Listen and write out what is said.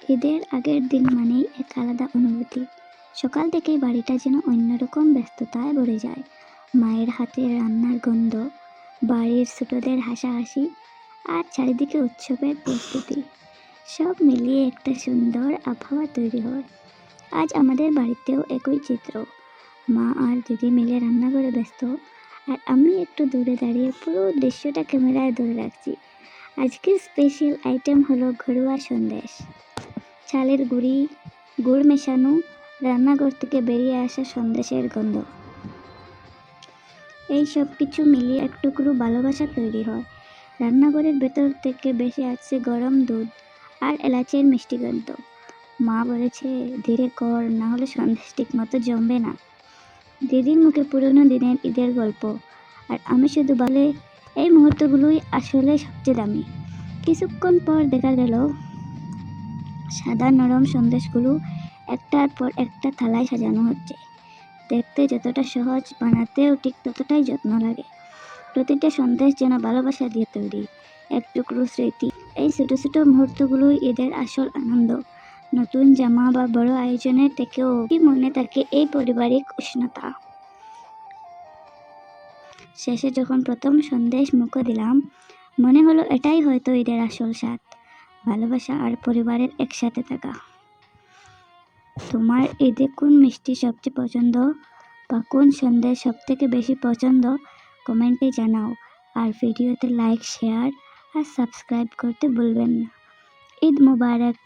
ঈদের আগের দিন মানেই এক আলাদা অনুভূতি। সকাল থেকেই বাড়িটা যেন অন্যরকম ব্যস্ততায় ভরে যায়। মায়ের হাতের রান্নার গন্ধ, বাড়ির ছোটদের হাসাহাসি আর চারিদিকে উৎসবের প্রস্তুতি, সব মিলিয়ে একটা সুন্দর আবহাওয়া তৈরি হয়। আজ আমাদের বাড়িতেও একই চিত্র। মা আর দিদি মিলে রান্নাঘরে ব্যস্ত, আর আমি একটু দূরে দাঁড়িয়ে পুরো দৃশ্যটা ক্যামেরায় ধরে রাখছি। আজকের স্পেশাল আইটেম হলো ঘরোয়া সন্দেশ। চালের গুঁড়ি, গুড় মেশানো, রান্নাঘর থেকে বেরিয়ে আসা সন্দেশের গন্ধ, এই সব কিছু মিলিয়ে এক টুকরো ভালোবাসা তৈরি হয়। রান্নাঘরের ভেতর থেকে ভেসে আসছে গরম দুধ আর এলাচের মিষ্টি গন্ধ। মা বলেছে, ধীরে কর, না হলে সন্দেশ ঠিক মতো জমবে না। দিদির মুখে পুরনো দিনের ঈদের গল্প, আর আমি শুধু বলে, এই মুহূর্তগুলোই আসলে সবচেয়ে দামি। কিছুক্ষণ পর দেখা গেল সাদা নরম সন্দেশগুলো একটার পর একটা থালায় সাজানো হচ্ছে। দেখতে যতটা সহজ, বানাতেও ঠিক ততটাই যত্ন লাগে। প্রতিটা সন্দেশ যেন ভালোবাসা দিয়ে তৈরি, এক টুকরো স্মৃতি। এই ছোট ছোট মুহূর্তগুলোই ঈদের আসল আনন্দ। নতুন জামা বা বড় আয়োজনের থেকেও কি মনে থাকে এই পারিবারিক উষ্ণতা। শেষে যখন প্রথম সন্দেশ মুখে দিলাম, মনে হলো এটাই হয়তো ঈদের আসল স্বাদ, ভালোবাসা আর পরিবারের একসাথে থাকা। তোমার ঈদে কোন মিষ্টি সবচেয়ে পছন্দ বা কোন সন্দেশ সব থেকে বেশি পছন্দ, কমেন্টে জানাও। আর ভিডিওতে লাইক, শেয়ার আর সাবস্ক্রাইব করতে ভুলবেন না। ঈদ মোবারক।